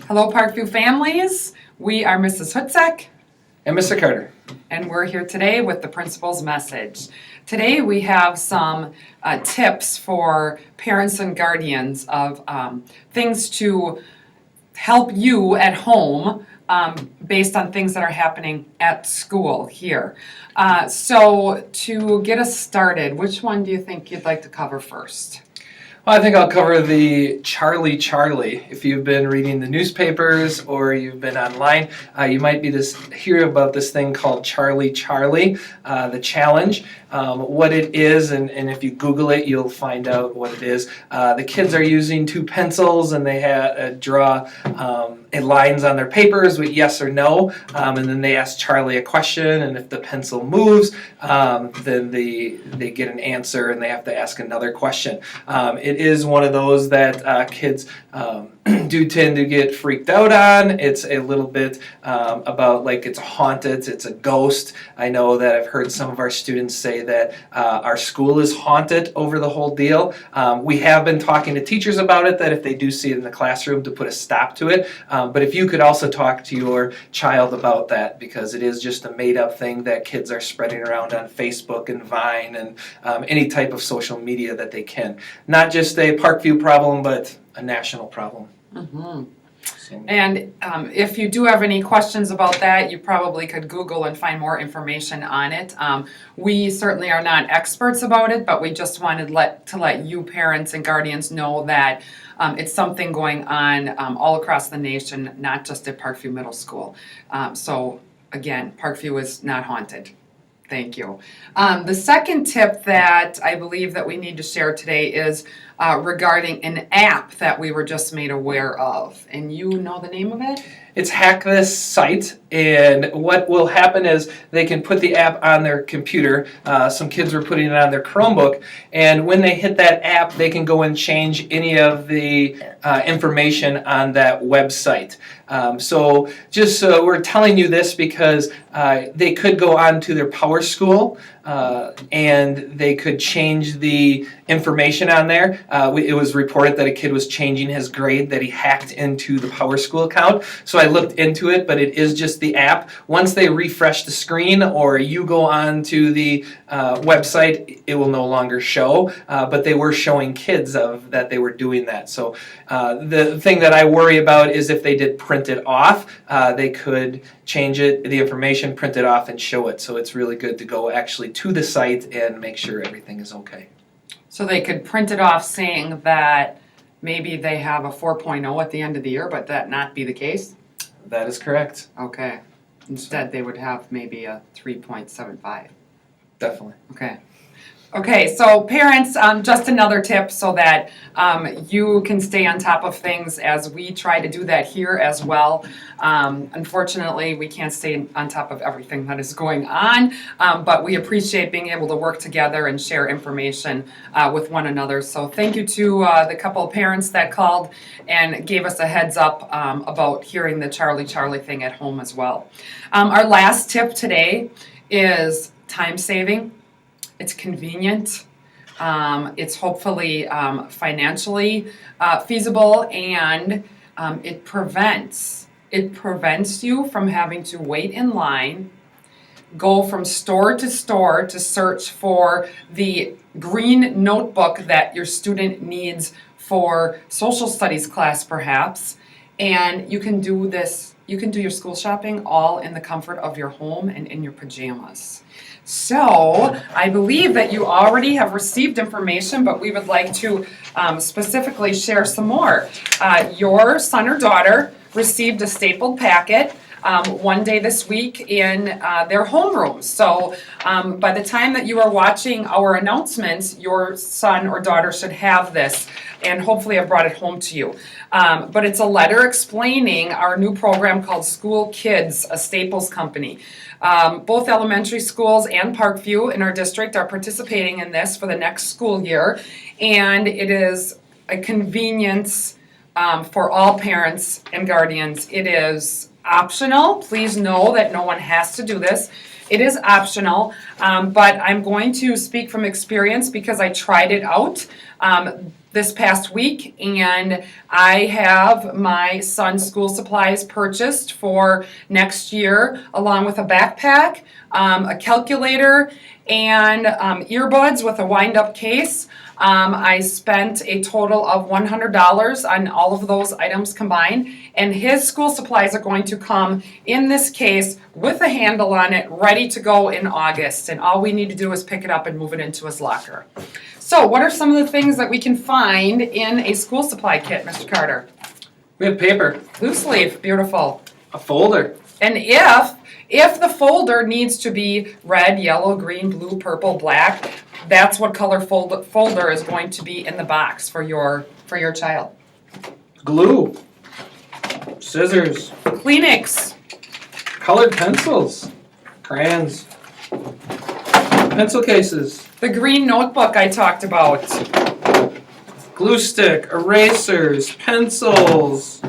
Hello, Parkview families. We are Mrs. Hutzek. And Mr. Carter. And we're here today with the principal's message. Today we have some tips for parents and guardians of things to help you at home based on things that are happening at school here. So to get us started, which one do you think you'd like to cover first? Well, I think I'll cover the Charlie. If you've been reading the newspapers or you've been online, you might be hear about this thing called Charlie, the challenge. What it is, and if you Google it, you'll find out what it is. The kids are using two pencils and they draw lines on their papers with yes or no, and then they ask Charlie a question, and if the pencil moves, then they get an answer and they have to ask another question. It is one of those that kids do tend to get freaked out on. It's a little bit about like it's haunted, it's a ghost. I know that I've heard some of our students say that our school is haunted over the whole deal. We have been talking to teachers about it, that if they do see it in the classroom to put a stop to it. But if you could also talk to your child about that, because it is just a made-up thing that kids are spreading around on Facebook and Vine and any type of social media that they can. Not just a Parkview problem, but a national problem. Mm-hmm. And if you do have any questions about that, you probably could Google and find more information on it. We certainly are not experts about it, but we just wanted to let you parents and guardians know that it's something going on all across the nation, not just at Parkview Middle School. So again, Parkview is not haunted. Thank you. The second tip that I believe that we need to share today is regarding an app that we were just made aware of. And you know the name of it? It's Hack This Site, and what will happen is they can put the app on their computer. Some kids were putting it on their Chromebook, and when they hit that app, they can go and change any of the information on that website. So we're telling you this because they could go on to their Power School and they could change the information on there. It was reported that a kid was changing his grade, that he hacked into the Power School account. So I looked into it, but it is just the app. Once they refresh the screen or you go on to the website, it will no longer show, but they were showing kids that they were doing that. So the thing that I worry about is if they did print it off, they could change the information, print it off, and show it. So it's really good to go actually to the site and make sure everything is okay. So they could print it off saying that maybe they have a 4.0 at the end of the year, but that not be the case? That is correct. Okay. Instead, they would have maybe a 3.75. Definitely. Okay. Okay, so parents, just another tip so that you can stay on top of things as we try to do that here as well. Unfortunately, we can't stay on top of everything that is going on, but we appreciate being able to work together and share information with one another. So thank you to the couple of parents that called and gave us a heads up about hearing the Charlie thing at home as well. Our last tip today is time saving. It's convenient, it's hopefully financially feasible, and it prevents you from having to wait in line, go from store to store to search for the green notebook that your student needs for social studies class perhaps, and you can do your school shopping all in the comfort of your home and in your pajamas. So I believe that you already have received information, but we would like to specifically share some more. Your son or daughter received a stapled packet one day this week in their homeroom. So by the time that you are watching our announcements, your son or daughter should have this, and hopefully have brought it home to you. But it's a letter explaining our new program called School Kids, a Staples company. Both elementary schools and Parkview in our district are participating in this for the next school year, and it is a convenience for all parents and guardians. It is optional. Please know that no one has to do this. It is optional. But I'm going to speak from experience because I tried it out this past week, and I have my son's school supplies purchased for next year, along with a backpack, a calculator, and earbuds with a wind-up case. I spent a total of $100 on all of those items combined, and his school supplies are going to come in this case with a handle on it, ready to go in August, and all we need to do is pick it up and move it into his locker. So what are some of the things that we can find in a school supply kit, Mr. Carter? We have paper, Loose leaf, beautiful. a folder, And if the folder needs to be red, yellow, green, blue, purple, black, that's what color folder is going to be in the box for your child. glue, scissors, Kleenex, colored pencils, crayons, pencil cases, the green notebook I talked about. glue stick, erasers, pencils,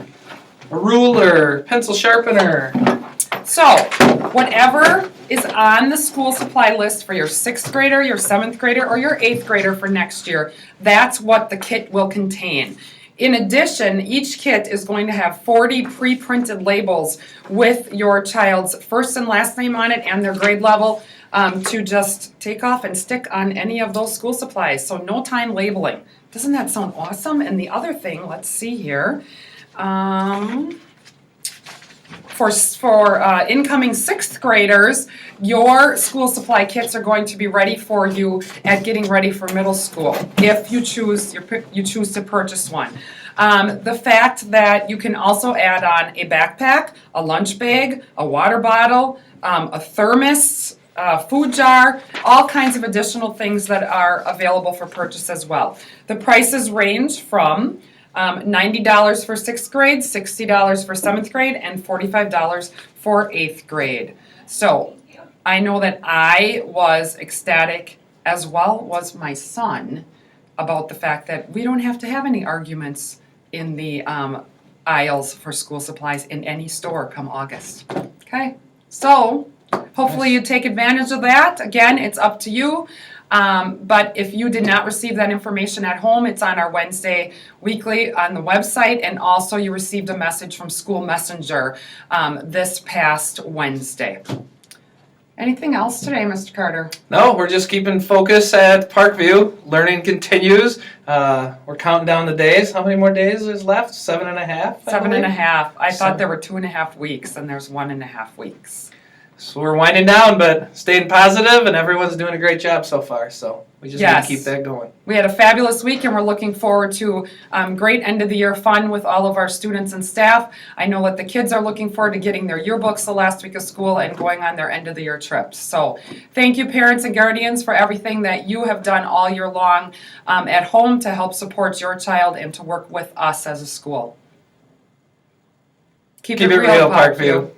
a ruler, pencil sharpener. So, whatever is on the school supply list for your 6th grader, your 7th grader, or your 8th grader for next year, that's what the kit will contain. In addition, each kit is going to have 40 pre-printed labels with your child's first and last name on it and their grade level to just take off and stick on any of those school supplies. So no time labeling. Doesn't that sound awesome? And the other thing, let's see here. For incoming 6th graders, your school supply kits are going to be ready for you at getting ready for middle school, if you choose to purchase one. The fact that you can also add on a backpack, a lunch bag, a water bottle, a thermos, food jar, all kinds of additional things that are available for purchase as well. The prices range from $90 for 6th grade, $60 for 7th grade, and $45 for 8th grade. So I know that I was ecstatic, as well was my son, about the fact that we don't have to have any arguments in the aisles for school supplies in any store come August. Okay, so hopefully you take advantage of that. Again, it's up to you. But if you did not receive that information at home, it's on our Wednesday weekly on the website, and also you received a message from School Messenger this past Wednesday. Anything else today, Mr. Carter? No, we're just keeping focus at Parkview. Learning continues. We're counting down the days. How many more days is left? 7.5? 7.5. I thought there were 2.5 weeks, and there's 1.5 weeks. So we're winding down, but staying positive, and everyone's doing a great job so far. So we just need to keep that going. We had a fabulous week, and we're looking forward to great end of the year fun with all of our students and staff. I know that the kids are looking forward to getting their yearbooks the last week of school and going on their end of the year trips. So thank you, parents and guardians, for everything that you have done all year long at home to help support your child and to work with us as a school. Keep it real, Parkview.